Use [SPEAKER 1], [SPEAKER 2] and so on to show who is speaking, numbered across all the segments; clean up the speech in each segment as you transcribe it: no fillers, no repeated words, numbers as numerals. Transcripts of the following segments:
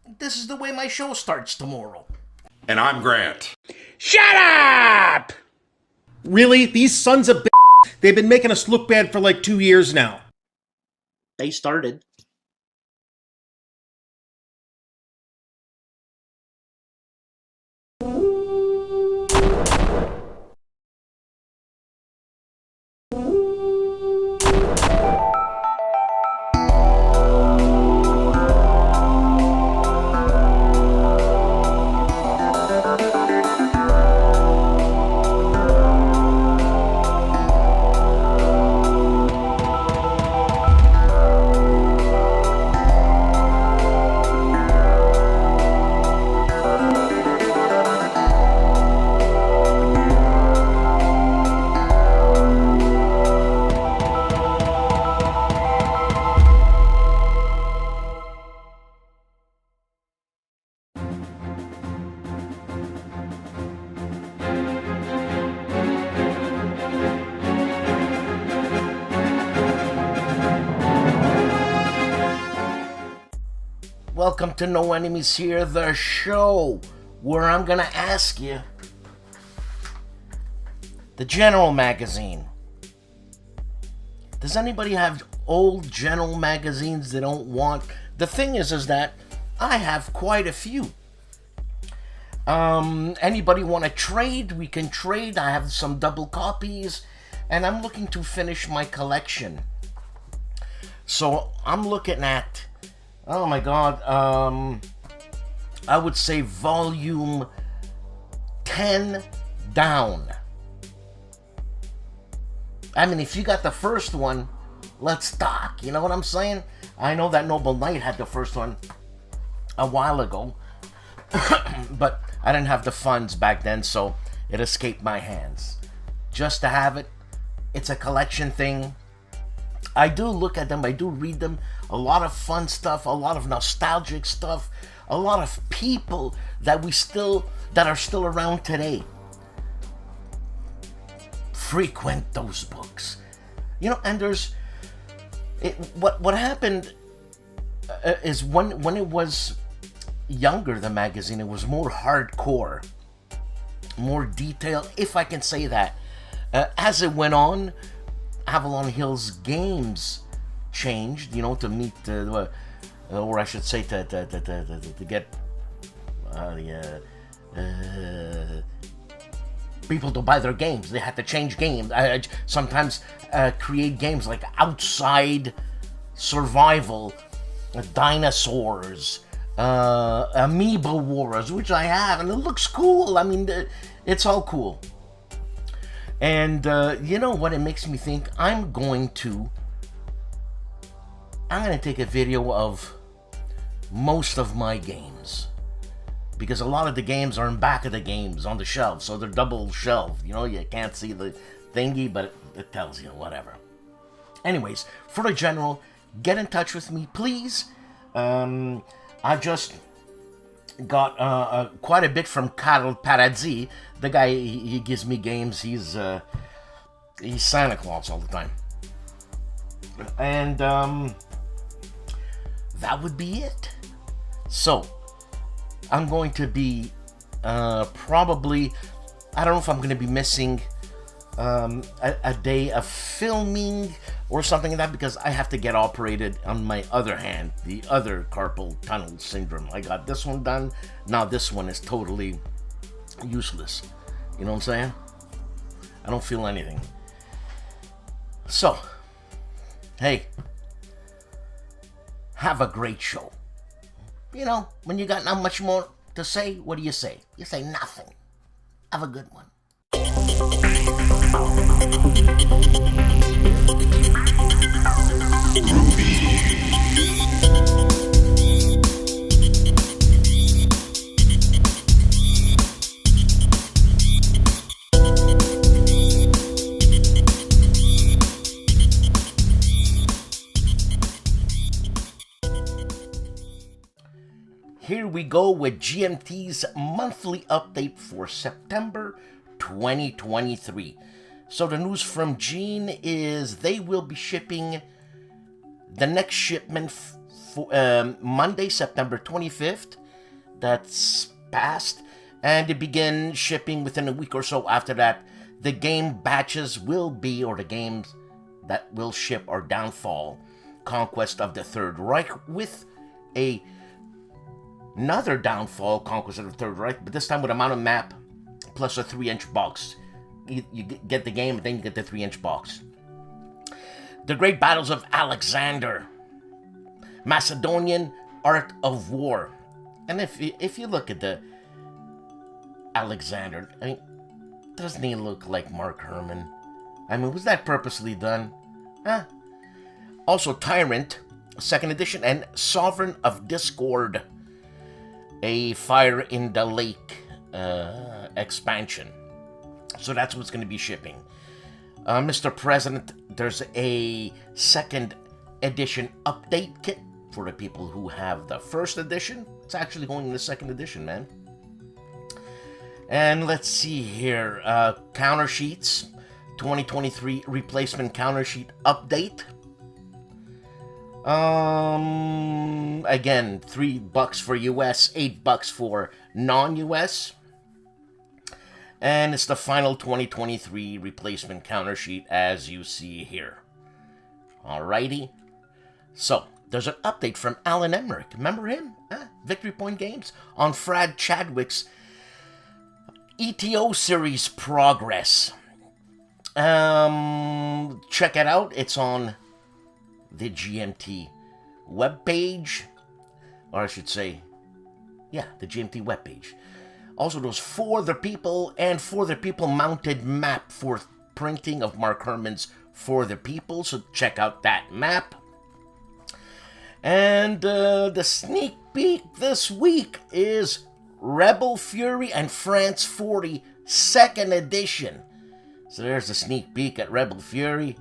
[SPEAKER 1] This is the way my show starts tomorrow.
[SPEAKER 2] And I'm Grant.
[SPEAKER 3] Shut up!
[SPEAKER 4] Really? These sons of they've been making us look bad for like 2 years now.
[SPEAKER 1] They started. Welcome to No Enemies Here, the show where I'm gonna ask you the General magazine. Does anybody have old General magazines they don't want? The thing is that I have quite a few. Anybody want to trade? We can trade. I have some double copies, and I'm looking to finish my collection. So I'm looking at, oh my God, I would say volume 10 down. I mean, if you got the first one, let's talk. You know what I'm saying? I know that Noble Knight had the first one a while ago, but I didn't have the funds back then, so it escaped my hands. Just to have it, it's a collection thing. I do look at them, I do read them. A lot of fun stuff, a lot of nostalgic stuff, a lot of people that are still around today frequent those books. You know, and what happened is when it was younger, the magazine, it was more hardcore, more detailed, if I can say that. As it went on, Avalon Hill's games changed, you know, to meet, or I should say, to get people to buy their games. They had to change games. I sometimes create games like Outside Survival, Dinosaurs, Amoeba Wars, which I have, and it looks cool. I mean, it's all cool. And you know what it makes me think? I'm going to take a video of most of my games, because a lot of the games are in back of the games on the shelf, so they're double shelved. You know, you can't see the thingy, but it tells you, whatever. Anyways, for the General, get in touch with me, please. I just got quite a bit from Carl Paradis. The guy, he gives me games. He's Santa Claus all the time. And that would be it. So I'm going to be probably, I don't know if I'm going to be missing a day of filming or something like that, because I have to get operated on my other hand, the other carpal tunnel syndrome. I got this one done. Now this one is totally useless. You know what I'm saying? I don't feel anything. So, hey, have a great show. You know, when you got not much more to say, what do you say? You say nothing. Have a good one. Here we go with GMT's monthly update for September 2023. So the news from Gene is they will be shipping the next shipment Monday, September 25th. That's passed. And it begin shipping within a week or so after that. The game batches will be, or the games that will ship are Downfall, Conquest of the Third Reich, with another Downfall, Conquest of the Third Reich, but this time with a mountain map plus a 3-inch box. You get the game, and then you get the 3-inch box. The Great Battles of Alexander, Macedonian Art of War. And if you look at the Alexander, I mean, doesn't he look like Mark Herman? I mean, was that purposely done? Huh? Also, Tyrant, 2nd edition, and Sovereign of Discord, a Fire in the Lake expansion. So that's what's going to be shipping. Mr. President, there's a 2nd edition update kit for the people who have the 1st edition. It's actually going in the 2nd edition, man. And let's see here. Counter sheets. 2023 replacement counter sheet update. Again, $3 for US, $8 for non-US. And it's the final 2023 replacement counter sheet as you see here. Alrighty. So, there's an update from Alan Emmerich. Remember him? Victory Point Games? On Frad Chadwick's ETO series progress. Check it out. It's on the GMT webpage. Or I should say, yeah, the GMT webpage. Also, there's For the People and For the People mounted map for printing of Mark Herman's For the People. So check out that map. And the sneak peek this week is Rebel Fury and France 40 2nd edition. So there's the sneak peek at Rebel Fury.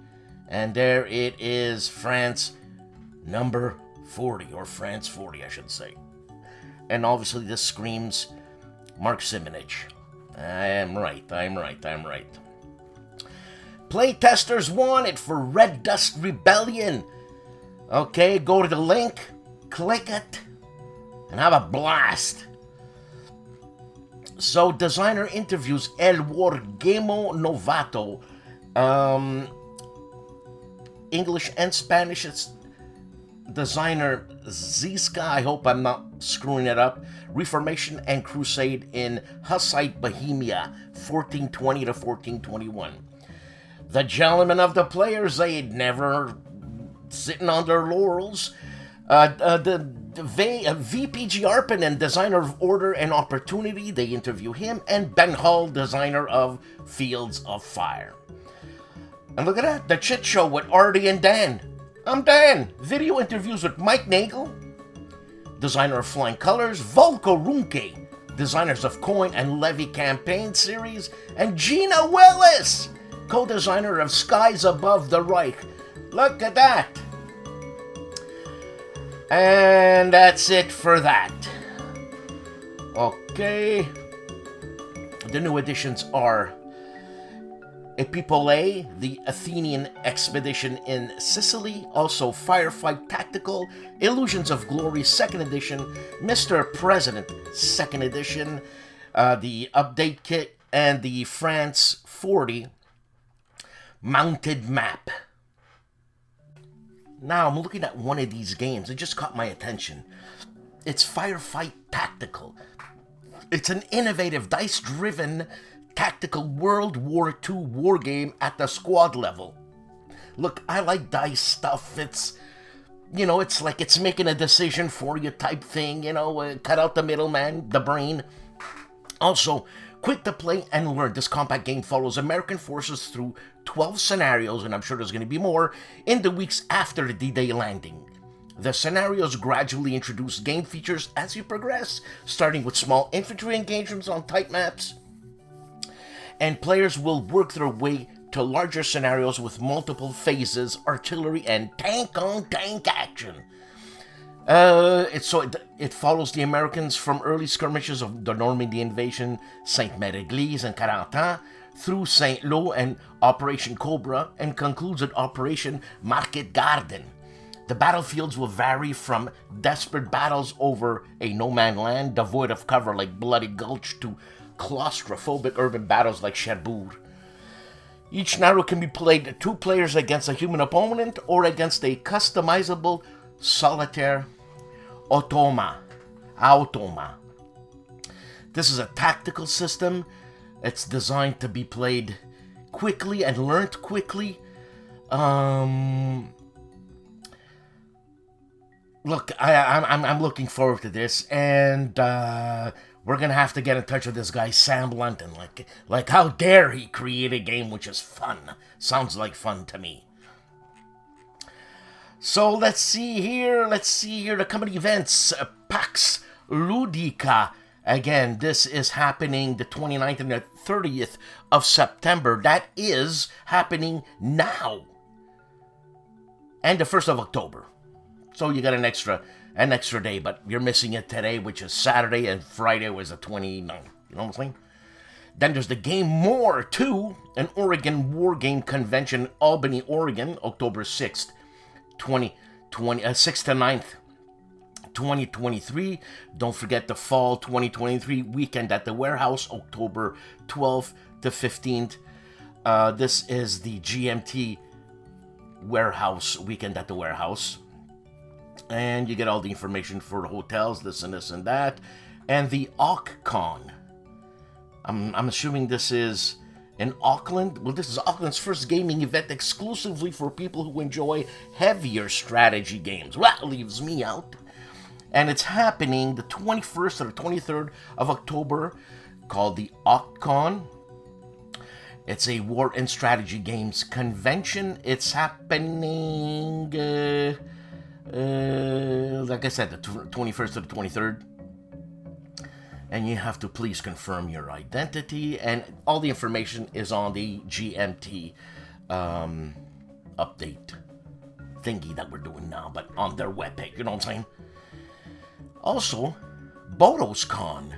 [SPEAKER 1] And there it is, France number 40, or France 40, I should say. And obviously this screams Mark Simonich. I'm right. Playtesters want it for Red Dust Rebellion. Okay, go to the link, click it, and have a blast. So, designer interviews El Wargamo Novato. English and Spanish, it's designer Ziska, I hope I'm not screwing it up. Reformation and Crusade in Hussite Bohemia, 1420 to 1421. The gentlemen of the players, they'd never sitting on their laurels. VPG Arpanen, designer of Order and Opportunity, they interview him, and Ben Hull, designer of Fields of Fire. And look at that, the Chit Show with Artie and Dan. I'm Dan. Video interviews with Mike Nagel, designer of Flying Colors, Volko Runke, designers of Coin and Levy Campaign Series, and Gina Willis, co-designer of Skies Above the Reich. Look at that. And that's it for that. Okay. The new additions are Epipolae, the Athenian expedition in Sicily, also Firefight Tactical, Illusions of Glory 2nd edition, Mr. President 2nd edition, the update kit, and the France 40 mounted map. Now I'm looking at one of these games. It just caught my attention. It's Firefight Tactical. It's an innovative, dice-driven, tactical World War II war game at the squad level. Look, I like dice stuff. It's, it's like it's making a decision for you type thing, cut out the middleman, the brain. Also, quick to play and learn. This compact game follows American forces through 12 scenarios, and I'm sure there's going to be more, in the weeks after the D-Day landing. The scenarios gradually introduce game features as you progress, starting with small infantry engagements on tight maps, and players will work their way to larger scenarios with multiple phases, artillery, and tank-on-tank action. It follows the Americans from early skirmishes of the Normandy invasion, Saint-Mère-Église and Carentan, through Saint-Lô and Operation Cobra, and concludes at Operation Market Garden. The battlefields will vary from desperate battles over a no-man land devoid of cover like Bloody Gulch to claustrophobic urban battles like Cherbourg. Each scenario can be played 2 players against a human opponent or against a customizable solitaire automa. This is a tactical system. It's designed to be played quickly and learned quickly. Look, I'm looking forward to this, and we're gonna have to get in touch with this guy Sam London. Like, how dare he create a game which is fun? Sounds like fun to me. So let's see here the coming events. PAX Ludica. Again, this is happening the 29th and the 30th of September. That is happening now. And the 1st of October. So you got an extra day, but you're missing it today, which is Saturday, and Friday was the 29th. You know what I'm saying? Then there's the Game More 2, an Oregon War Game Convention, Albany, Oregon, October 6th, 6th to 9th, 2023. Don't forget the Fall 2023 weekend at the Warehouse, October 12th to 15th. This is the GMT Warehouse weekend at the Warehouse. And you get all the information for the hotels, this and that. And the AuckCon. I'm assuming this is in Auckland. Well, this is Auckland's first gaming event exclusively for people who enjoy heavier strategy games. Well, that leaves me out. And it's happening the 21st or 23rd of October, called the AuckCon. It's a war and strategy games convention. It's happening, like I said, the 21st to the 23rd. And you have to please confirm your identity. And all the information is on the GMT update thingy that we're doing now, but on their webpage, you know what I'm saying? Also, BodoSCon.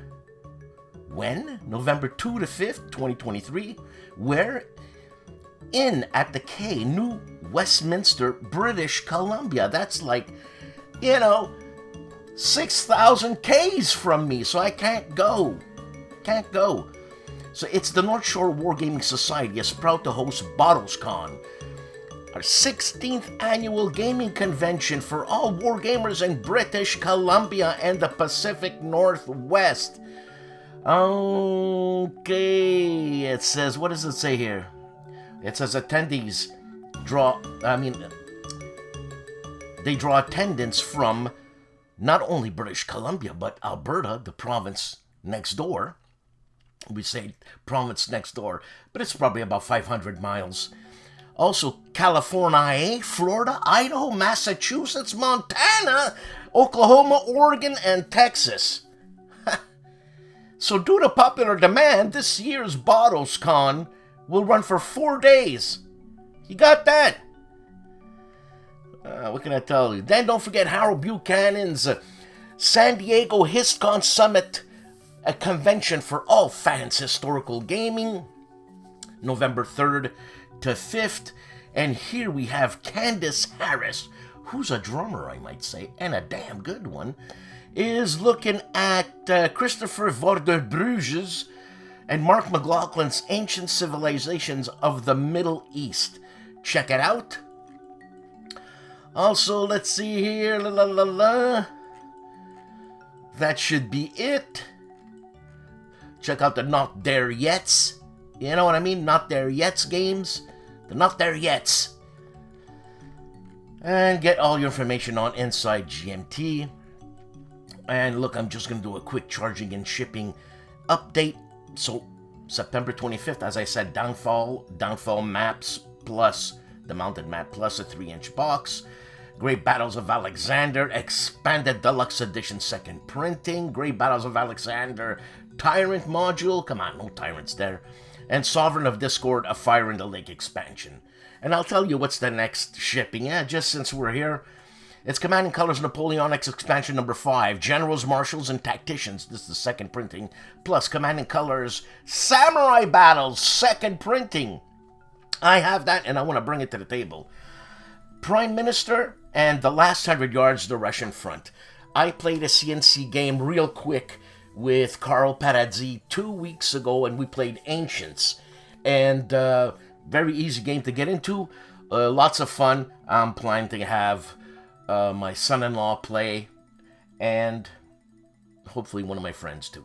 [SPEAKER 1] When? November 2 to 5th, 2023. Where? At the K, New Westminster, British Columbia. That's like, 6,000 Ks from me, so I can't go. So it's the North Shore Wargaming Society is proud to host BodoSCon, our 16th annual gaming convention for all wargamers in British Columbia and the Pacific Northwest. Okay, it says, what does it say here? It says attendees draw attendance from not only British Columbia, but Alberta, the province next door. We say province next door, but it's probably about 500 miles. Also, California, Florida, Idaho, Massachusetts, Montana, Oklahoma, Oregon, and Texas. So due to popular demand, this year's BodoSCon will run for 4 days. You got that? What can I tell you? Then don't forget Harold Buchanan's San Diego HistCon Summit, a convention for all fans historical gaming, November 3rd to 5th. And here we have Candice Harris, who's a drummer, I might say, and a damn good one, is looking at Christopher Vorderbruges and Mark McLaughlin's Ancient Civilizations of the Middle East. Check it out. Also, let's see here. That should be it. Check out the Not There Yets. You know what I mean? Not There Yets games. The Not There Yets. And get all your information on Inside GMT. And look, I'm just going to do a quick charging and shipping update. So, September 25th, as I said, Downfall maps plus the mounted map plus a 3-inch box. Great Battles of Alexander, Expanded Deluxe Edition second printing. Great Battles of Alexander Tyrant module. Come on, no tyrants there. And Sovereign of Discord, a Fire in the Lake expansion. And I'll tell you what's the next shipping. Just since we're here. It's Command and Colors Napoleonics expansion number 5. Generals, Marshals, and Tacticians. This is the second printing. Plus Command and Colors Samurai Battles second printing. I have that and I want to bring it to the table. Prime Minister and the last 100 yards, the Russian front. I played a CNC game real quick with Carl Paradzi 2 weeks ago, and we played Ancients. And very easy game to get into. Lots of fun. I'm planning to have my son-in-law play, and hopefully one of my friends too.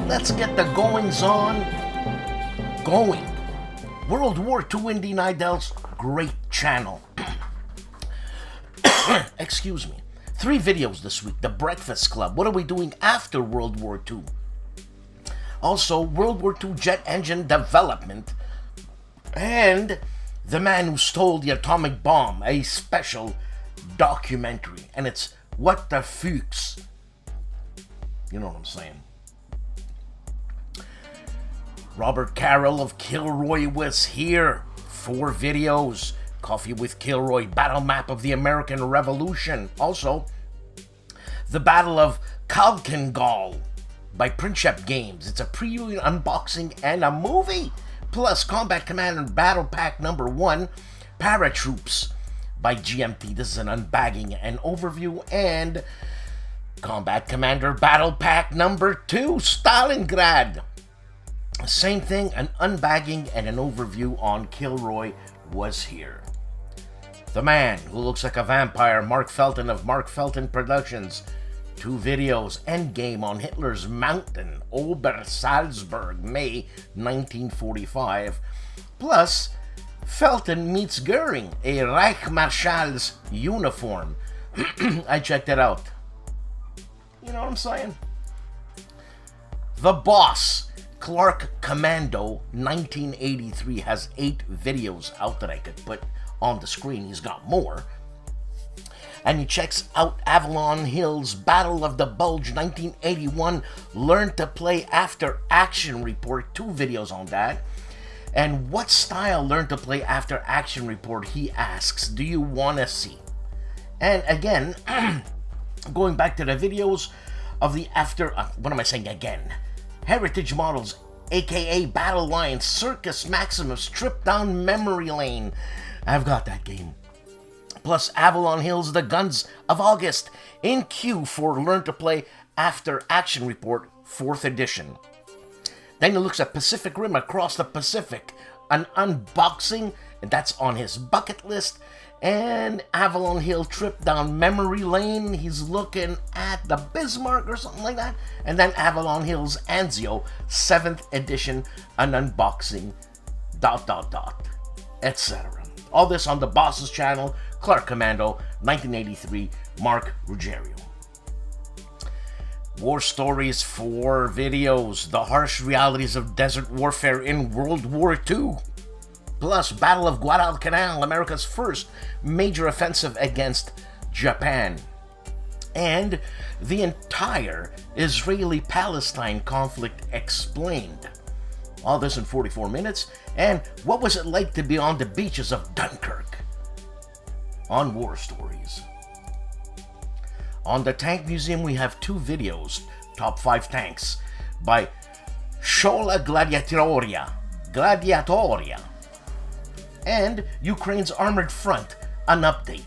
[SPEAKER 1] Let's get the goings-on going. World War II Indy Nidell's great channel. Excuse me. 3 videos this week. The Breakfast Club. What are we doing after World War II? Also, World War II jet engine development. And The Man Who Stole the Atomic Bomb, a special documentary. And it's What the Fuchs. You know what I'm saying. Robert Carroll of Kilroy was here. 4 videos. Coffee with Kilroy, battle map of the American Revolution. Also, the Battle of Khalkhin by Princeps Games. It's a preview, unboxing, and a movie. Plus, Combat Commander Battle Pack number 1, Paratroops by GMT. This is an unbagging and overview. And Combat Commander Battle Pack number 2, Stalingrad. Same thing, an unbagging and an overview on Kilroy was here. The Man Who Looks Like a Vampire, Mark Felton of Mark Felton Productions. 2 videos, Endgame on Hitler's Mountain, Obersalzberg, May 1945. Plus, Felton meets Goering, a Reichsmarschall's uniform. I checked it out. You know what I'm saying? The Boss, Clark Commando 1983 has 8 videos out that I could put on the screen. He's got more. And he checks out Avalon Hill's Battle of the Bulge 1981 Learn to Play After Action Report. 2 videos on that. And what style Learn to Play After Action Report, he asks, do you want to see? And again, going back to the videos of the Heritage Models, aka Battle Line, Circus Maximus, Stripped Down Memory Lane. I've got that game. Plus Avalon Hill's The Guns of August, in queue for Learn to Play After Action Report 4th edition. Then he looks at Pacific Rim Across the Pacific, an unboxing, and that's on his bucket list. And Avalon Hill Trip Down Memory Lane, he's looking at the Bismarck or something like that. And then Avalon Hill's Anzio 7th edition, an unboxing, ... etc. All this on the Boss's channel, Clark Commando 1983, Mark Ruggiero. War Stories 4 videos, The Harsh Realities of Desert Warfare in World War II. plus Battle of Guadalcanal, America's first major offensive against Japan, and the entire Israeli-Palestine conflict explained. All this in 44 minutes, and what was it like to be on the beaches of Dunkirk? On War Stories. On the Tank Museum, we have 2 videos, Top 5 Tanks, by Shola Gladiatoria, and Ukraine's Armored Front, an update.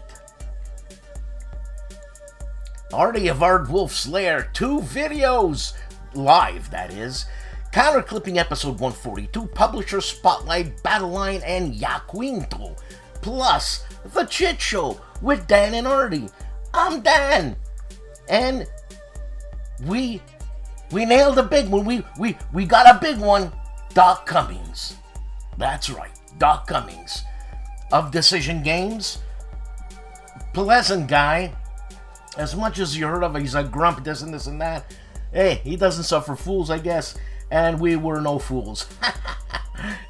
[SPEAKER 1] Artie of Ardwolf's Lair, 2 videos, live that is, Counter Clipping episode 142, Publisher Spotlight, Battle Line, and Yaquinto, plus The Chit Show with Dan and Artie. I'm Dan, and we nailed a big one. We got a big one. Doc Cummings. That's right, Doc Cummings of Decision Games. Pleasant guy. As much as you heard of, he's a grump, this and that. Hey, he doesn't suffer fools, I guess. And we were no fools.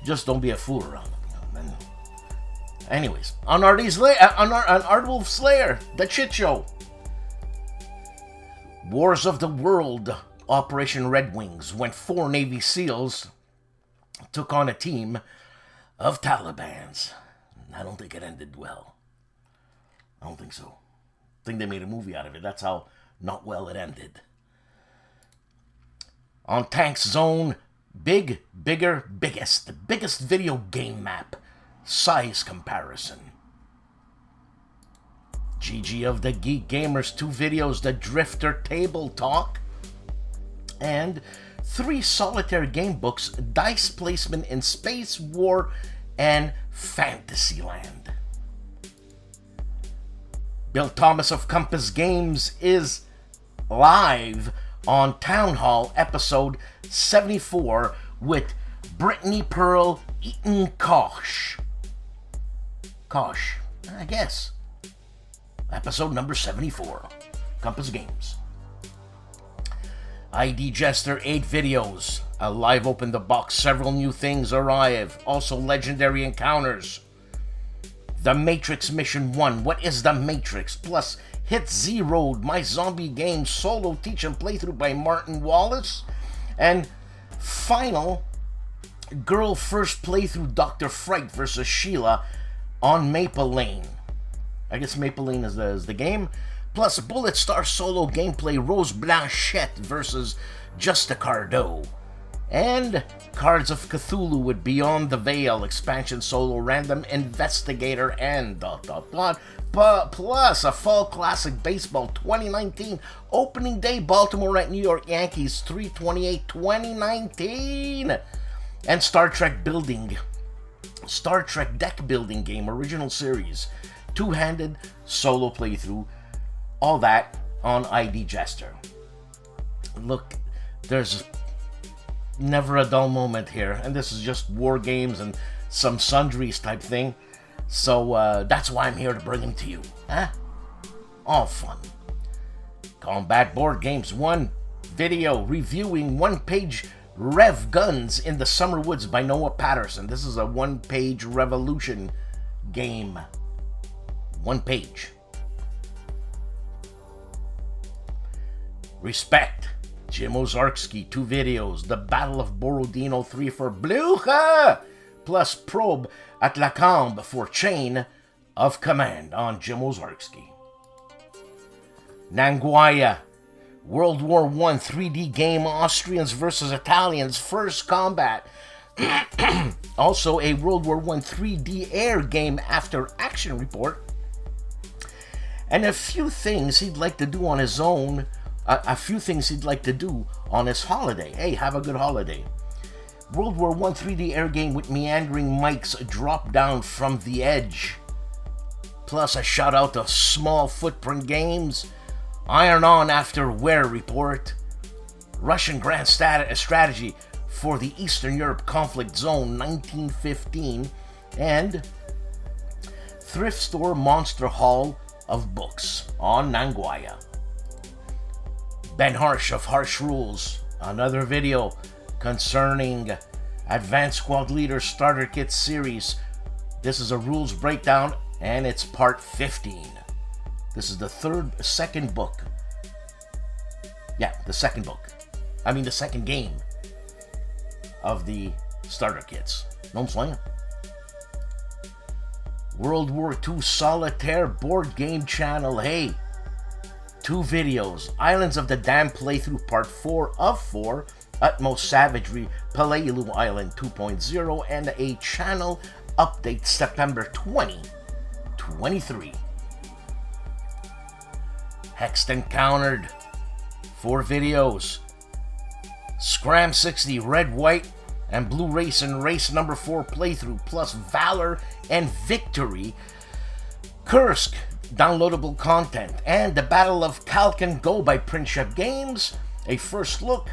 [SPEAKER 1] Just don't be a fool around him. Anyways, on Ardwolf's Lair, The Chit Show. Wars of the World, Operation Red Wings, when 4 Navy SEALs took on a team of Talibans. I don't think it ended well. I don't think so. I think they made a movie out of it. That's how not well it ended. On Tank's Zone, Big, Bigger, Biggest. The biggest video game map. Size comparison. GG of the Geek Gamers, 2 videos, The Drifter Table Talk, and 3 solitaire game books, Dice Placement in Space, War, and Fantasyland. Bill Thomas of Compass Games is live on Town Hall episode 74 with Brittany Pearl Eaton Kosh. Kosh, I guess. Episode number 74. Compass Games. ID Jester 8 videos. A live open the box. Several new things arrive. Also legendary encounters. The Matrix Mission 1. What is The Matrix? Plus Hit Z Road. My Zombie Game solo teach and playthrough by Martin Wallace. And final girl first playthrough Dr. Fright versus Sheila on Maple Lane. I guess Maple Lane is the game. Plus Bullet Star solo gameplay Rose Blanchette versus Justicardo. And Cards of Cthulhu with Beyond the Veil expansion solo random investigator and ... Plus a Fall Classic Baseball 2019 opening day Baltimore at New York Yankees 3/28/2019. And Star Trek deck building game original series. 2-handed solo playthrough. All that on ID Jester. Look, there's never a dull moment here, and this is just war games and some sundries type thing. So that's why I'm here to bring them to you. Huh? All fun. Combat Board Games 1 video reviewing 1-page Rev Guns in the Summer Woods by Noah Patterson. This is a 1-page Revolution game. 1 page. Respect. Jim Ozarksky, 2 videos. The Battle of Borodino 3 for Blucha! Plus Probe at Lacombe for Chain of Command on Jim Ozarksky. Nanguaya. World War I 3D game Austrians versus Italians first combat. Also a World War I 3D air game after action report. And a few things he'd like to do on his own. A few things he'd like to do on his holiday. Hey, have a good holiday. World War I 3D air game with meandering mics drop down from the edge. Plus a shout out to Small Footprint Games. Iron On After Wear Report. Russian Grand Strategy for the Eastern Europe Conflict Zone 1915. And Thrift Store Monster Hall of Books on Nanguaya. Ben Harsh of Harsh Rules, another video concerning Advanced Squad Leader Starter Kit Series This is a rules breakdown, and it's part 15. This is the second book. Yeah, the second book. I mean, the second game of the starter kits. No, I'm slaying. World War II Solitaire Board Game Channel. Hey, 2 videos. Islands of the Dam playthrough part 4 of 4. Utmost Savagery Palaelu Island 2.0. And a channel update September 2023. Hexed Encountered. 4 videos. Scram 60 Red, White, and Blue Race and Race number 4 playthrough, plus Valor and Victory, Kursk downloadable content, and the Battle of Kalkan Go by Princeship Games, a first look,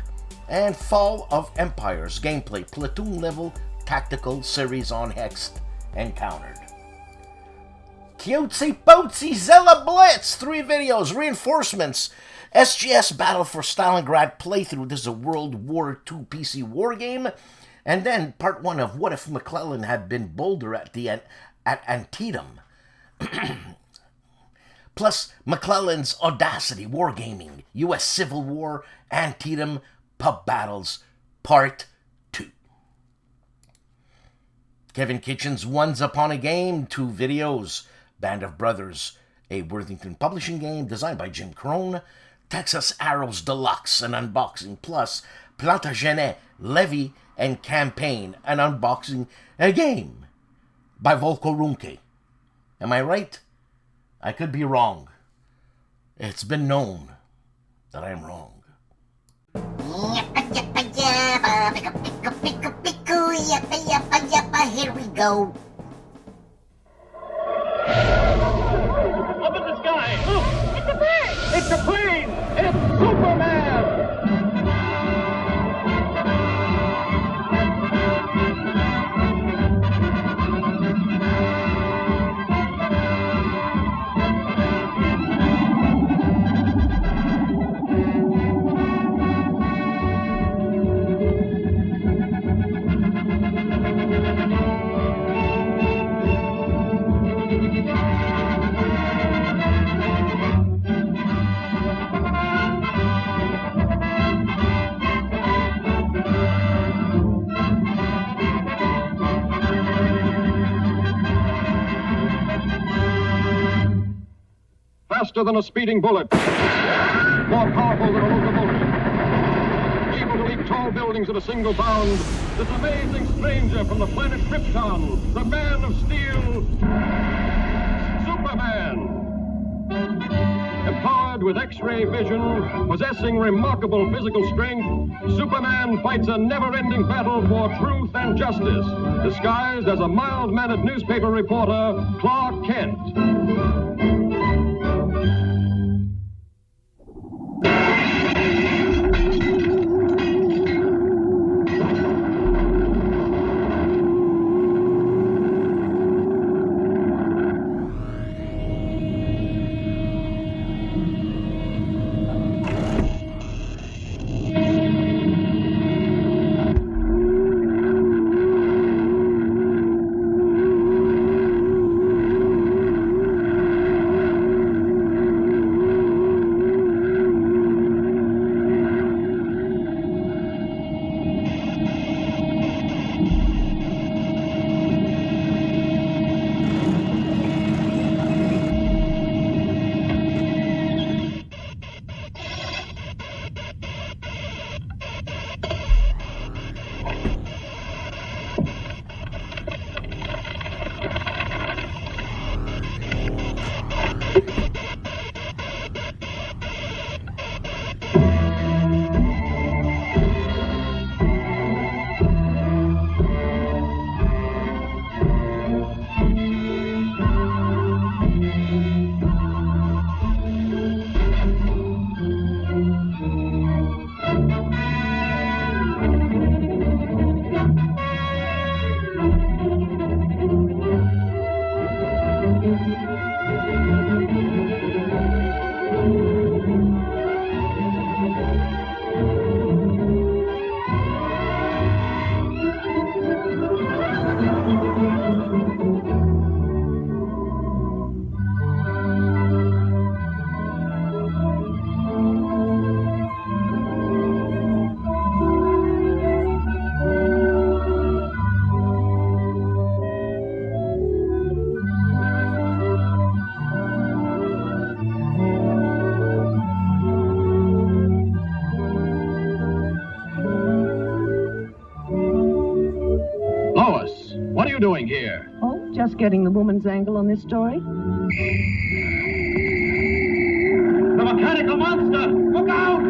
[SPEAKER 1] and Fall of Empires gameplay, platoon level tactical series on Hexed Encountered. Cutesy Boatsy Zella Blitz, 3 videos, reinforcements, SGS Battle for Stalingrad playthrough. This is a World War II PC war game. And then part 1 of What If McClellan Had Been Bolder at Antietam. Plus McClellan's Audacity Wargaming, U.S. Civil War, Antietam, Pub Battles, part 2. Kevin Kitchen's Once Upon a Game, 2 videos. Band of Brothers, a Worthington Publishing game designed by Jim Crone. Texas Arrows Deluxe, an unboxing, plus Plantagenet, Levy, and Campaign, an unboxing, a game by Volko Runke. Am I right? I could be wrong. It's been known that I am wrong.
[SPEAKER 2] Here we go.
[SPEAKER 3] Up in the sky! Look! It's a bird! It's a plane! It's Superman!
[SPEAKER 5] Faster than a speeding bullet, more powerful than a locomotive, able to leap tall buildings at a single bound, this amazing stranger from the planet Krypton, the Man of Steel, Superman. Empowered with X-ray vision, possessing remarkable physical strength, Superman fights a never-ending battle for truth and justice, disguised as a mild-mannered newspaper reporter, Clark Kent. doing here?
[SPEAKER 2] Oh, just getting the woman's angle on this story.
[SPEAKER 3] The mechanical monster! Look out!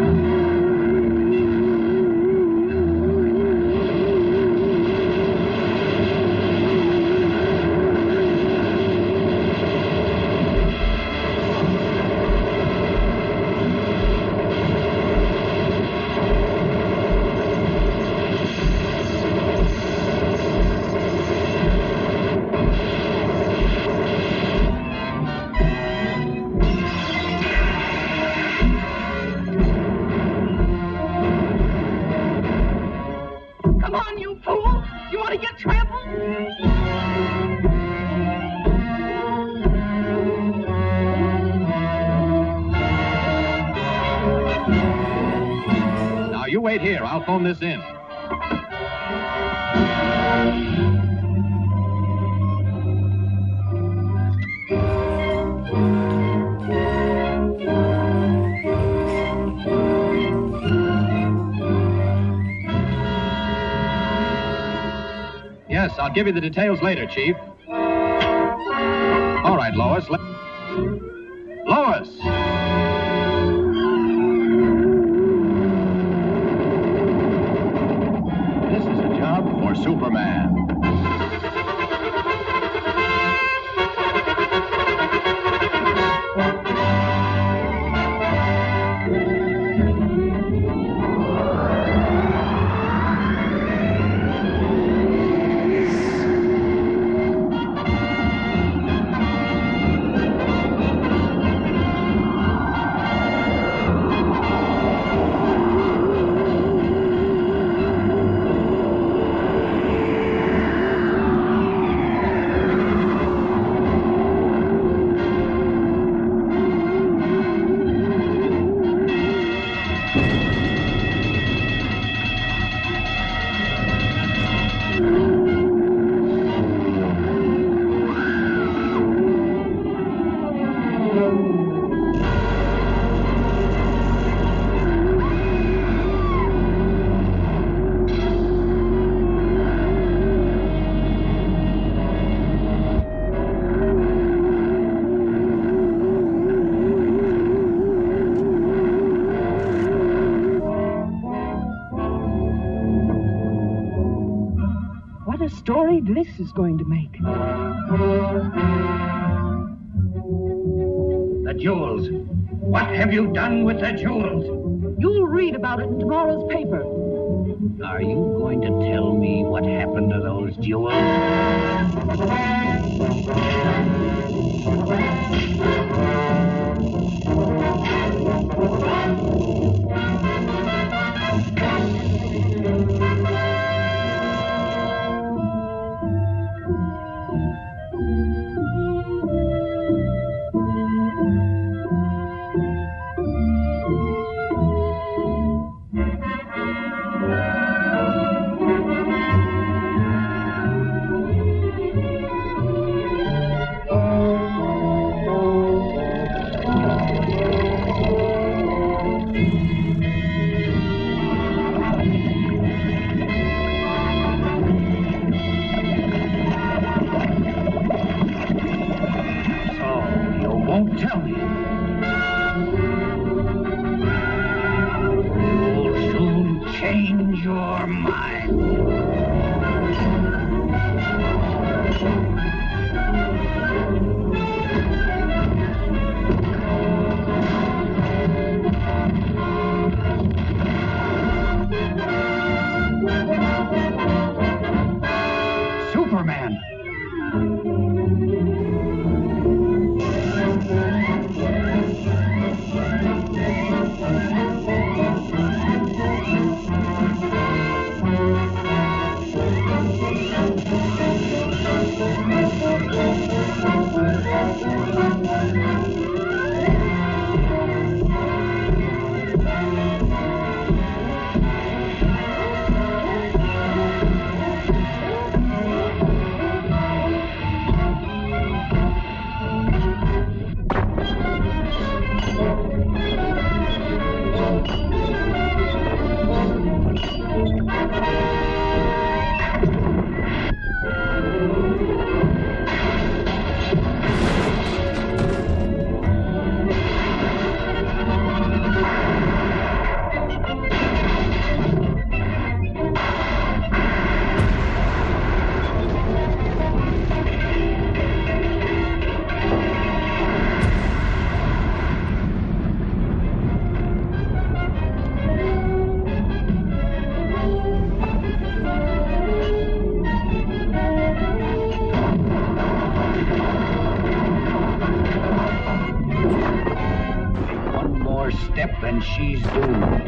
[SPEAKER 3] Come on, you fool! You want to get trampled?
[SPEAKER 5] Now you wait here. I'll phone this in. Yes, I'll give you the details later, Chief. All right, Lois. Lois! This is a job for Superman.
[SPEAKER 2] What a story this is going to make.
[SPEAKER 3] The jewels. What have you done with the jewels?
[SPEAKER 2] You'll read about it in tomorrow's paper.
[SPEAKER 3] Are you going to tell me what happened to those jewels? Won't tell me. You'll soon change your mind. Superman.
[SPEAKER 6] more step and she's doomed.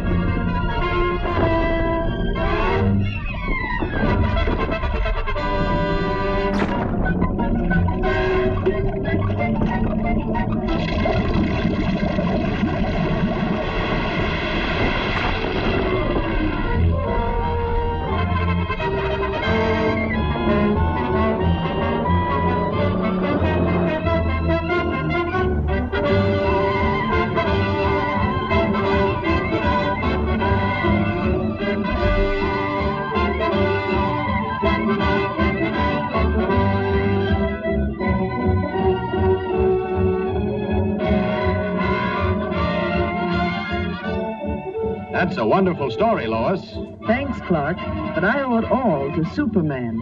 [SPEAKER 5] That's a wonderful story, Lois.
[SPEAKER 2] Thanks, Clark, but I owe it all to Superman.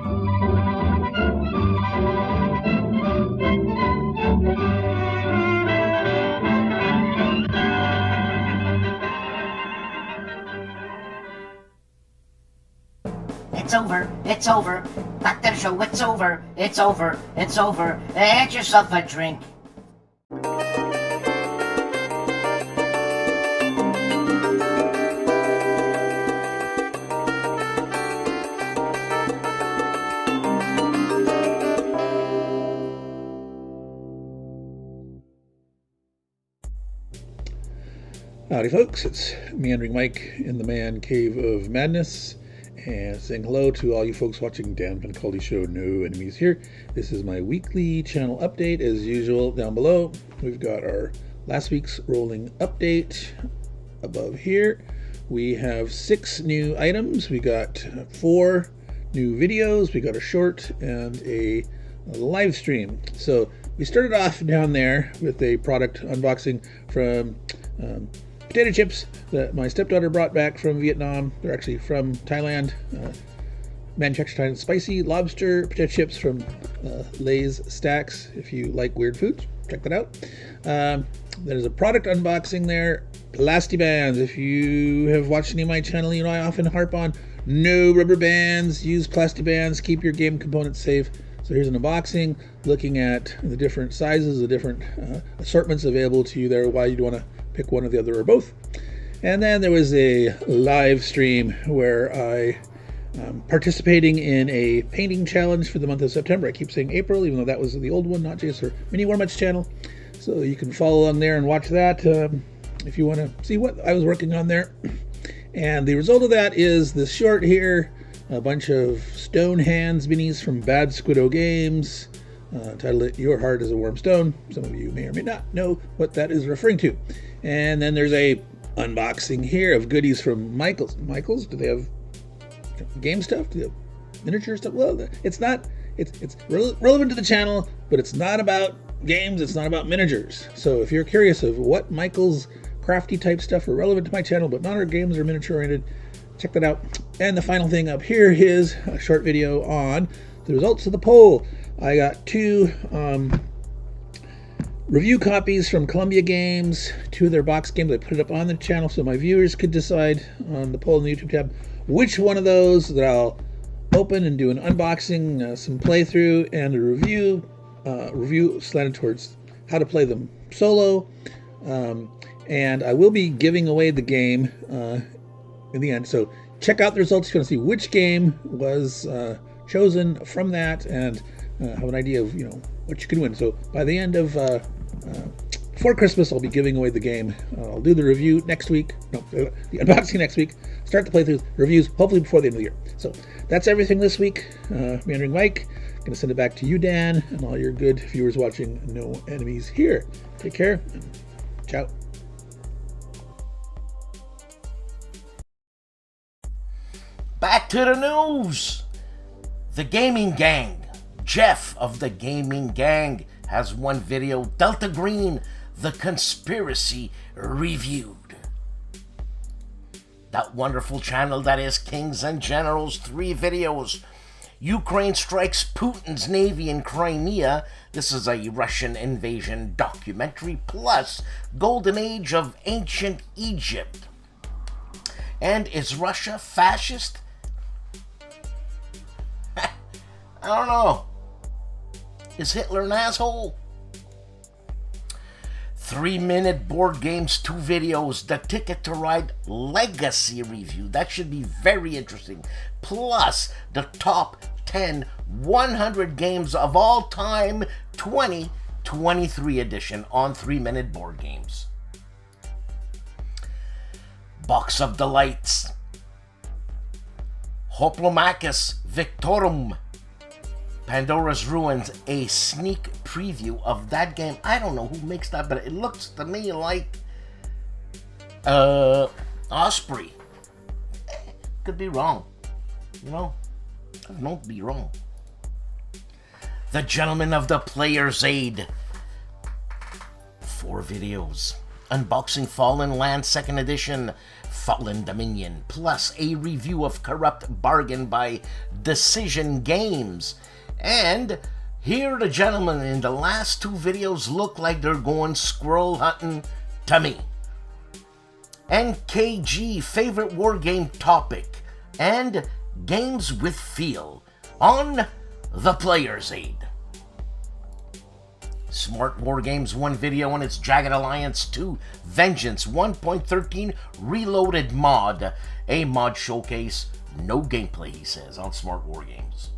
[SPEAKER 7] It's over. It's over. Dr. Show, it's over. It's over. It's over. Get yourself a drink.
[SPEAKER 8] Howdy folks, it's Meandering Mike in the Man Cave of Madness, and saying hello to all you folks watching Dan Pancaldi Show No Enemies Here. This is my weekly channel update. As usual, down below we've got our last week's rolling update. Above here we have 6 new items. We got 4 new videos, we got a short and a live stream. So we started off down there with a product unboxing from potato chips that my stepdaughter brought back from Vietnam. They're actually from Thailand. Manufactured Thailand. Spicy lobster potato chips from Lay's Stacks. If you like weird foods, check that out. There's a product unboxing there. Plastibands. If you have watched any of my channel, you know I often harp on no rubber bands. Use Plastibands. Keep your game components safe. So here's an unboxing looking at the different sizes, the different assortments available to you there, why you'd want to pick one or the other or both. And then there was a live stream where I am participating in a painting challenge for the month of September. I keep saying April, even though that was the old one, not just our Mini Warmuch channel. So you can follow along there and watch that if you want to see what I was working on there. And the result of that is this short here, a bunch of Stone Hands minis from Bad Squiddo Games. Titled it Your Heart is a Warm Stone. Some of you may or may not know what that is referring to. And then there's a unboxing here of goodies from Michaels. Michaels, do they have game stuff? Do they have miniature stuff? Well, it's not, it's relevant to the channel, but it's not about games, it's not about miniatures. So if you're curious of what Michaels crafty type stuff are relevant to my channel, but not our games or miniature oriented, check that out. And the final thing up here is a short video on the results of the poll. I got 2 review copies from Columbia Games, 2 of their box games. I put it up on the channel so my viewers could decide on the poll in the YouTube tab which one of those that I'll open and do an unboxing, some playthrough, and a review slanted towards how to play them solo. And I will be giving away the game in the end. So check out the results if you want to see which game was chosen from that, and have an idea of what you can win. So by the end of before Christmas, I'll be giving away the game. I'll do the review next week. No, the unboxing next week. Start the playthrough reviews hopefully before the end of the year. So that's everything this week. Meandering Mike, gonna send it back to you, Dan, and all your good viewers watching No Enemies Here. Take care. And ciao.
[SPEAKER 1] Back to the news. The Gaming Gang, Jeff of the Gaming Gang, has one video, Delta Green, The Conspiracy Reviewed. That wonderful channel that is Kings and Generals, 3 videos. Ukraine strikes Putin's navy in Crimea. This is a Russian invasion documentary, plus Golden Age of Ancient Egypt. And is Russia fascist? I don't know. Is Hitler an asshole? 3-minute board games, 2 videos, the Ticket to Ride Legacy review. That should be very interesting. Plus, the top 10 100 games of all time 2023 edition on 3-minute board games. Box of Delights. Hoplomachus Victorum. Pandora's Ruins, a sneak preview of that game. I don't know who makes that, but it looks to me like Osprey. Could be wrong. You know, don't be wrong. The Gentleman of the Player's Aid. 4 videos. Unboxing Fallen Land 2nd Edition, Fallen Dominion, plus a review of Corrupt Bargain by Decision Games. And here the gentlemen in the last 2 videos look like they're going squirrel hunting to me. NKG favorite war game topic and games with feel on the Player's Aid. Smart War Games 1 video on its Jagged Alliance 2 Vengeance 1.13 Reloaded mod. A mod showcase, no gameplay, he says, on Smart War Games.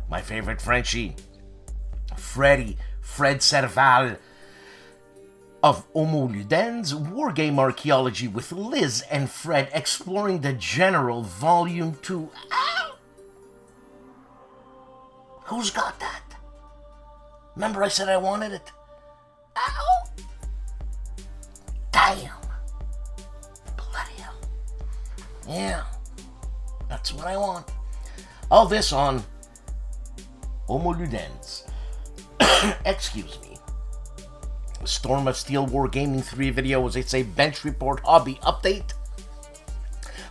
[SPEAKER 1] My favorite Frenchie, Fred Serval of Homo Ludens, Wargame Archaeology with Liz and Fred exploring the General Volume 2. Ow! Who's got that? Remember I said I wanted it? Ow! Damn! Bloody hell. Yeah, that's what I want. All this on Homo Ludens. Excuse me. Storm of Steel Wargaming 3 videos. It's a bench report hobby update.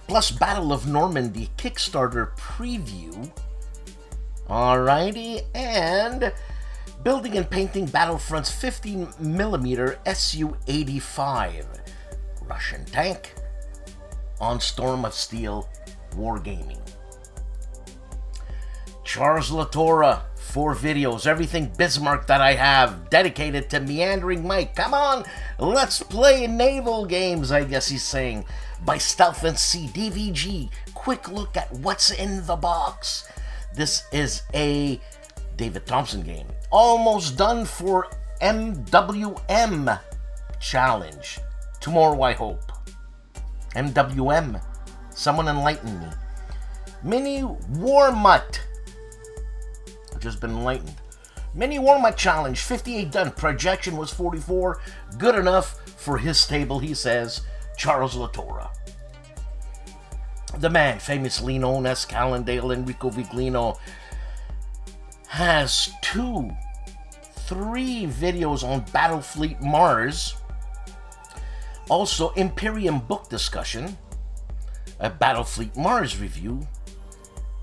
[SPEAKER 1] Plus Battle of Normandy Kickstarter preview. Alrighty, and Building and Painting Battlefront's 50mm Su-85 Russian tank on Storm of Steel Wargaming. Charles Latorra, 4 videos, everything Bismarck that I have, dedicated to Meandering Mike. Come on, let's play naval games, I guess he's saying. By Stealth and Sea DVG, quick look at what's in the box. This is a David Thompson game. Almost done for MWM challenge. Tomorrow, I hope. MWM. Someone enlighten me. Mini War Mutt. Just been enlightened. Mini War Mutt challenge. 58 done. Projection was 44. Good enough for his table, he says. Charles Latorra. The man, famously known as Callendale Enrico Viglino, has 3 videos on Battlefleet Mars. Also, Imperium book discussion, a Battlefleet Mars review.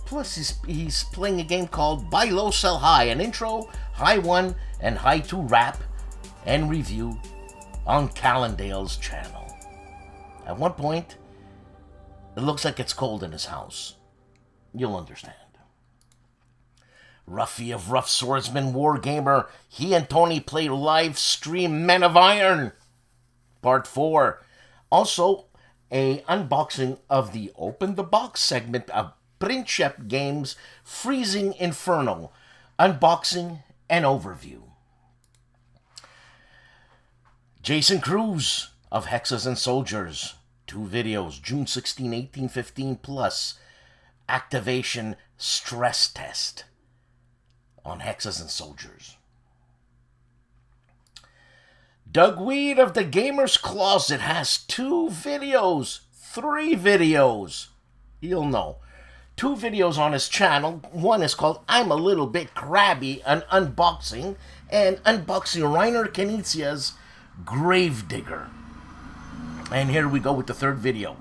[SPEAKER 1] Plus, he's playing a game called Buy Low, Sell High, an intro, High 1, and High 2 wrap and review on Callendale's channel. At one point, it looks like it's cold in his house. You'll understand. Ruffy of Rough Swordsman Wargamer, he and Tony play live stream Men of Iron, Part 4. Also, a unboxing of the Open the Box segment of Princeps Games Freezing Inferno, unboxing and overview. Jason Cruz of Hexes and Soldiers, 2 videos, June 16, 1815, plus activation stress test on Hexes and Soldiers. Doug Weed of the Gamer's Closet has 2 videos, 3 videos. You'll know. 2 videos on his channel. One is called I'm a Little Bit Crabby, an unboxing, and unboxing Reiner Knizia's Gravedigger. And here we go with the 3rd video.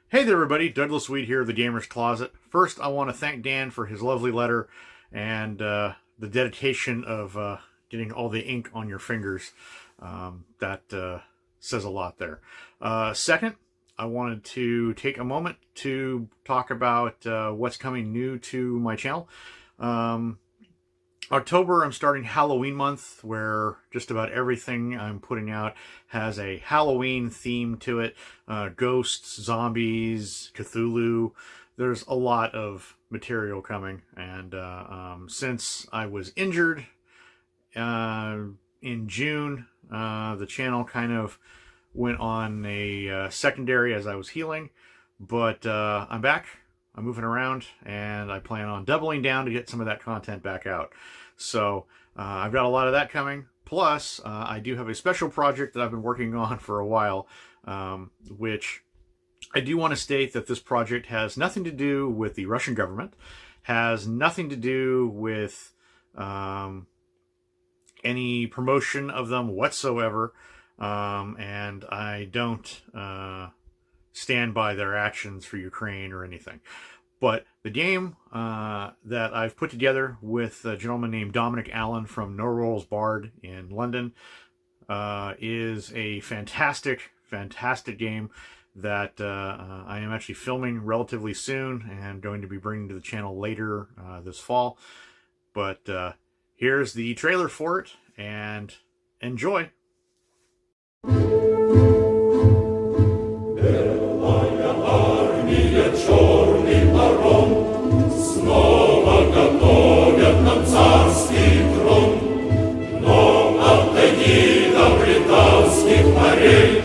[SPEAKER 9] Hey there everybody, Douglas Weed here of the Gamer's Closet. First, I want to thank Dan for his lovely letter and the dedication of getting all the ink on your fingers. That says a lot there. Second, I wanted to take a moment to talk about what's coming new to my channel. October, I'm starting Halloween month, where just about everything I'm putting out has a Halloween theme to it. Ghosts, zombies, Cthulhu. There's a lot of material coming. And since I was injured in June, the channel kind of went on a secondary as I was healing. But I'm back. I'm moving around, and I plan on doubling down to get some of that content back out. So I've got a lot of that coming. Plus, I do have a special project that I've been working on for a while, which I do want to state that this project has nothing to do with the Russian government, has nothing to do with any promotion of them whatsoever, and I don't stand by their actions for Ukraine or anything. But the game that I've put together with a gentleman named Dominic Allen from No Rolls Barred in London is a fantastic, fantastic game that I am actually filming relatively soon and going to be bringing to the channel later this fall. But here's the trailer for it, and enjoy.
[SPEAKER 10] Снова готовят нам царский трон, но от до британских морей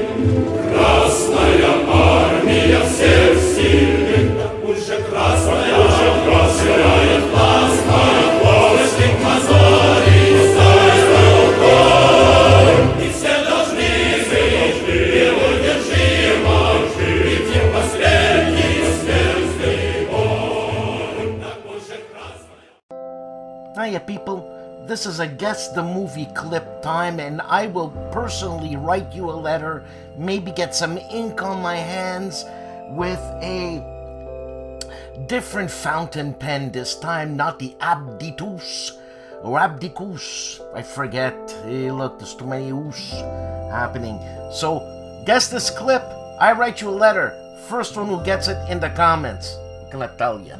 [SPEAKER 10] Красная армия всех сильных, да пусть же красная сияет классная, плотных мозолей стальной рукой. И все должны жить неудержимо, прийти в последний смертный бой. Да пусть же красная.
[SPEAKER 1] Hiya people, this is a Guess the Movie clip time, and I will personally write you a letter, maybe get some ink on my hands with a different fountain pen this time, not the Abditus or Abdicus, I forget. Hey look, there's too many oos happening. So guess this clip, I write you a letter, first one who gets it in the comments. I'm gonna tell you.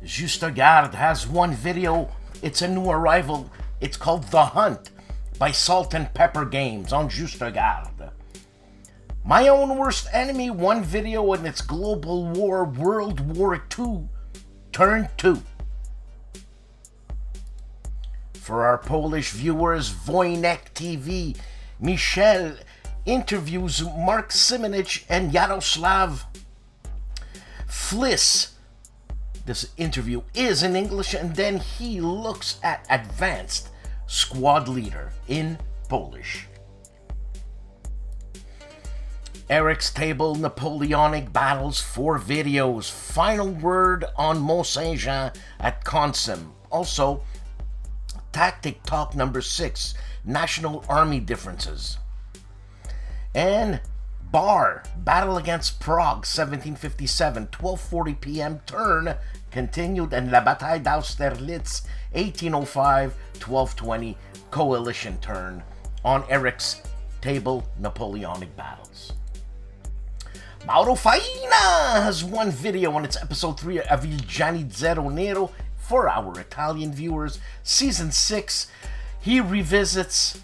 [SPEAKER 1] Juste Garde has one video. It's a new arrival. It's called The Hunt by Salt and Pepper Games on Juste Garde. My Own Worst Enemy, one video in its global war, World War II, Turn 2. For our Polish viewers, Wojnek TV, Michel interviews Mark Simonich and Yaroslav Flis. This interview is in English, and then he looks at Advanced Squad Leader in Polish. Eric's Table, Napoleonic Battles, 4 videos. Final Word on Mont Saint-Jean at Consim. Also, Tactic Talk number 6, National Army Differences. And Bar, Battle Against Prague, 1757, 12:40 p.m. turn, continued, and La Bataille d'Austerlitz, 1805, 12:20, coalition turn, on Eric's table, Napoleonic battles. Mauro Faina has one video on its episode 3 of Il Gianni Zero Nero for our Italian viewers. Season 6, he revisits,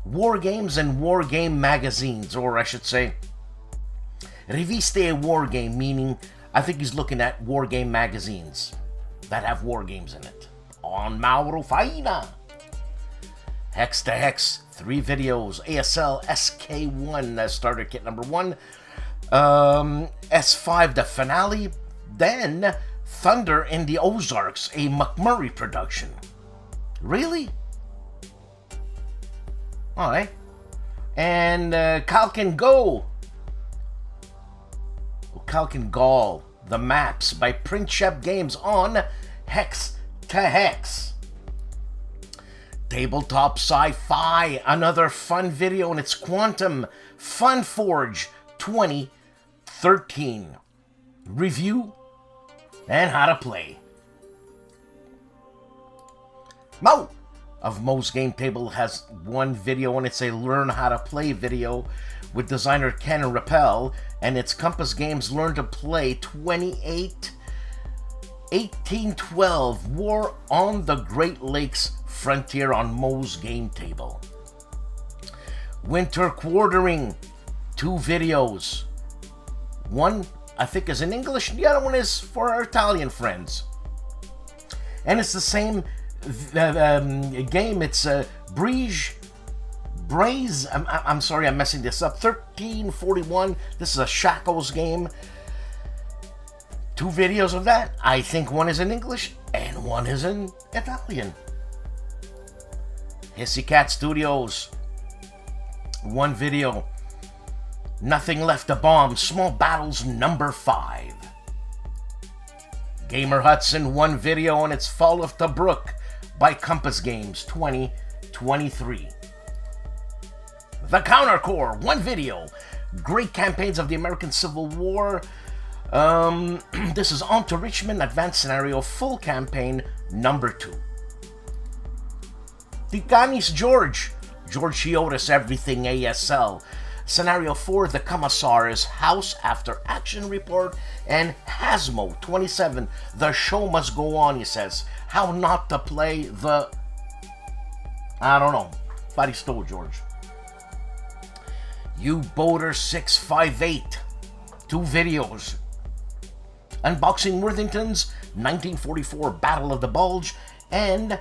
[SPEAKER 1] war games and war game magazines, or I should say, riviste e war game, meaning I think he's looking at war game magazines that have war games in it. On Mauro Faina. Hex to Hex, 3 videos. ASL SK1 starter kit number 1. S5 the finale. Then Thunder in the Ozarks, a McMurray production. Really? Alright. And Kalkin Go. Kalkin Gall, the maps by Prince Games on Hex to Hex. Tabletop Sci-Fi, another fun video, and it's Quantum Fun Forge 2013. Review and how to play. Mo of Mo's Game Table has one video, and it's a learn how to play video with designer Ken Rappel, and it's Compass Games Learn to Play 1812 War on the Great Lakes Frontier on Mo's Game Table. Winter Quartering, 2 videos. One, I think, is in English, the other one is for our Italian friends. And it's the same game. It's Braze. I'm sorry, I'm messing this up. 1341. This is a Shackles game. 2 videos of that. I think one is in English and one is in Italian. Hissy Cat Studios, 1 video. Nothing Left to Bomb, Small Battles number 5. Gamer Hudson, 1 video, and it's Fall of Tobruk by Compass Games 2023. The Counter Corps, 1 video. Great Campaigns of the American Civil War. This is On to Richmond, Advanced Scenario, Full Campaign number 2. Tikanis George Chiotis, Everything ASL. Scenario 4, The Commissar's House After Action Report, and Hasmo 27, The Show Must Go On, he says. How not to play the... I don't know. But he stole, George. U-Boater 658, 2 videos. Unboxing Worthington's 1944 Battle of the Bulge, and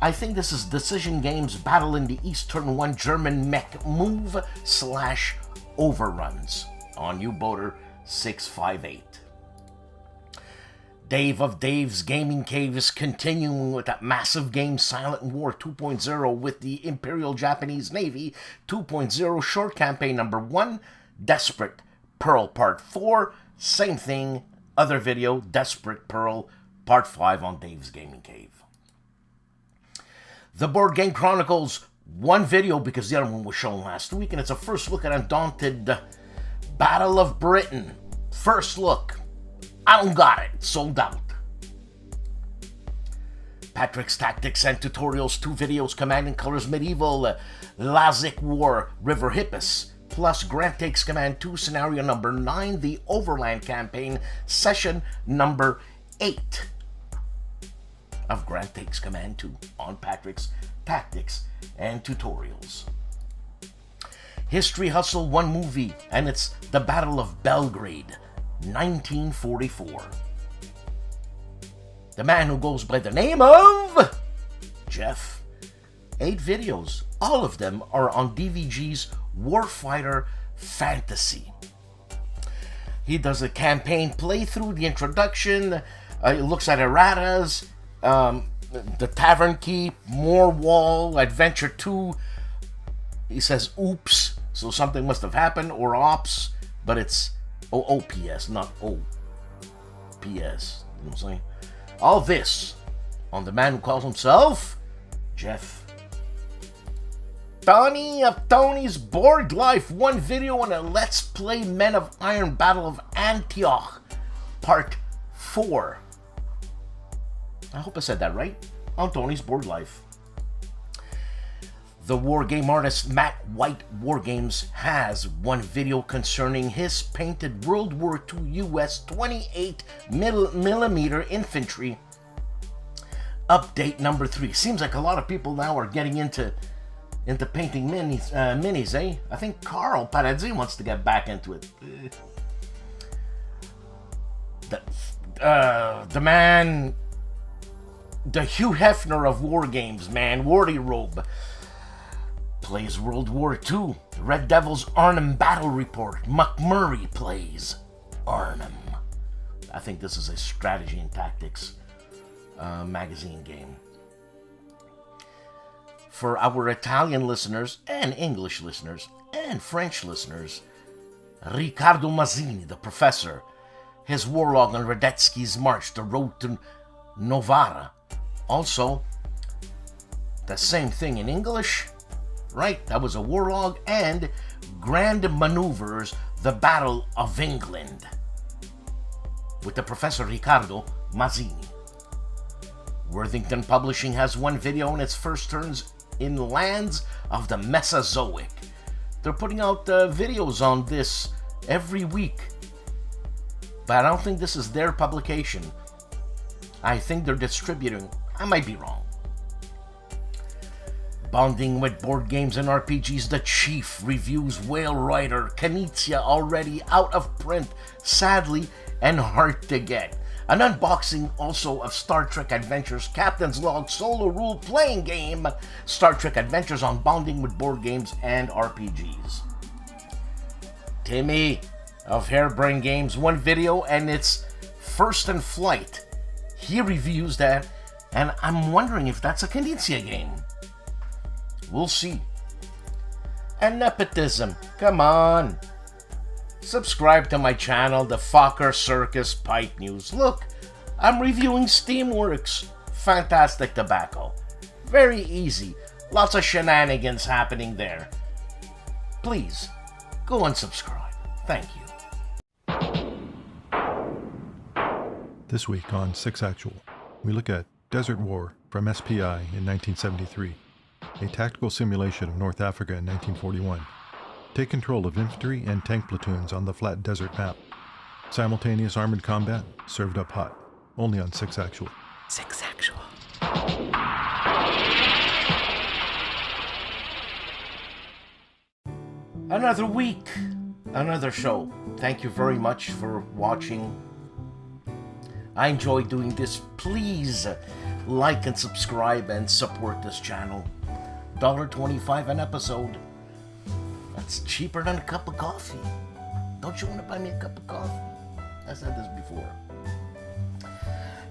[SPEAKER 1] I think this is Decision Games Battle in the East Turn 1 German Mech Move / Overruns on U-Boater 658. Dave of Dave's Gaming Cave is continuing with that massive game Silent War 2.0 with the Imperial Japanese Navy 2.0 short campaign number 1, Desperate Pearl Part 4, same thing, other video, Desperate Pearl Part 5 on Dave's Gaming Cave. The Board Game Chronicles, 1 video because the other one was shown last week, and it's a first look at Undaunted Battle of Britain. First look. I don't got it. It's sold out. Patrick's Tactics and Tutorials, 2 videos, Command and Colors Medieval, Lazic War, River Hippus, plus Grant Takes Command 2, Scenario number 9, the Overland Campaign, Session number 8 of Grant Takes Command 2 on Patrick's Tactics and Tutorials. History Hustle, 1 movie, and it's The Battle of Belgrade, 1944. The man who goes by the name of Jeff. 8 videos. All of them are on DVG's Warfighter Fantasy. He does a campaign playthrough, the introduction, he looks at erratas, the Tavern Keep, More Wall, Adventure 2. He says oops, so something must have happened, or ops, but it's OOPS, not OPS. You know what I'm saying? All this on the man who calls himself Jeff. Tony of Tony's Board Life, one video on a Let's Play Men of Iron Battle of Antioch, Part 4. I hope I said that right. On Tony's Board Life. The wargame artist Matt White Wargames has one video concerning his painted World War II US 28 millimeter infantry update number 3. Seems like a lot of people now are getting into painting minis, eh? I think Carl Paradzi wants to get back into it. The man, the Hugh Hefner of war games, man, Wardy Robe, plays World War II. Red Devil's Arnhem Battle Report. McMurray plays Arnhem. I think this is a strategy and tactics magazine game. For our Italian listeners and English listeners and French listeners, Riccardo Mazzini, the professor, his warlog on Radetzky's March, the road to Novara. Also, the same thing in English, right? That was a warlog, and Grand Maneuvers, the Battle of England, with the Professor Riccardo Mazzini. Worthington Publishing has one video on its first turns in lands of the Mesozoic. They're putting out videos on this every week, but I don't think this is their publication. I think they're distributing. I might be wrong. Bonding with board games and RPGs, The Chief reviews Whale Rider Knizia, already out of print, sadly, and hard to get. An unboxing also of Star Trek Adventures Captain's Log solo rule playing game, Star Trek Adventures on bonding with board games and RPGs. Timmy of Hairbrain Games, one video, and it's First in Flight. He reviews that, and I'm wondering if that's a Knizia game. We'll see. And nepotism, come on. Subscribe to my channel, The Fokker Circus Pipe News. Look, I'm reviewing Steamworks. Fantastic tobacco. Very easy. Lots of shenanigans happening there. Please, go and subscribe. Thank you.
[SPEAKER 11] This week on 6 Actual, we look at Desert War from SPI in 1973, a tactical simulation of North Africa in 1941. Take control of infantry and tank platoons on the flat desert map. Simultaneous armored combat served up hot, only on 6 Actual.
[SPEAKER 12] 6 Actual.
[SPEAKER 1] Another week, another show. Thank you very much for watching. I enjoy doing this. Please like and subscribe and support this channel. $1.25 an episode. That's cheaper than a cup of coffee. Don't you want to buy me a cup of coffee? I said this before.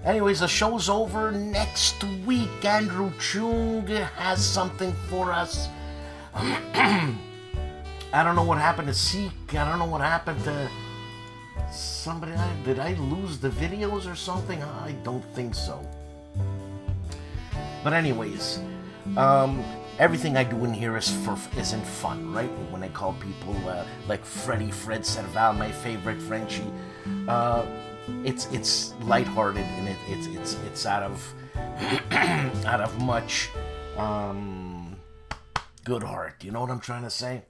[SPEAKER 1] Anyways, the show's over. Next week, Andrew Chung has something for us. I don't know what happened to Seek. I don't know what happened to somebody. Did I lose the videos or something? I don't think so. But anyways, everything I do in here isn't fun, right? When I call people like Fred Serval, my favorite Frenchie, it's lighthearted and it's out of out of much good heart. You know what I'm trying to say?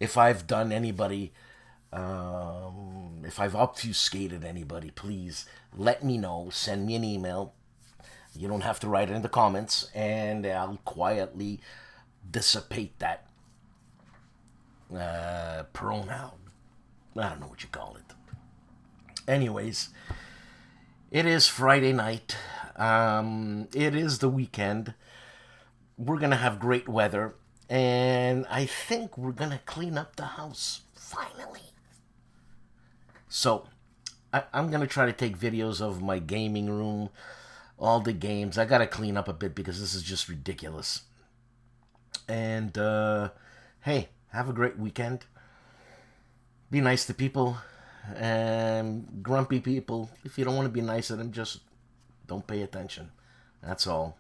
[SPEAKER 1] If I've done anybody, if I've obfuscated anybody, please let me know. Send me an email. You don't have to write it in the comments, and I'll quietly dissipate that pronoun. I don't know what you call it. Anyways, it is Friday night. It is the weekend. We're going to have great weather, and I think we're going to clean up the house, finally. So, I'm going to try to take videos of my gaming room, all the games. I gotta clean up a bit because this is just ridiculous. And hey, have a great weekend. Be nice to people, and grumpy people, if you don't want to be nice to them, just don't pay attention. That's all.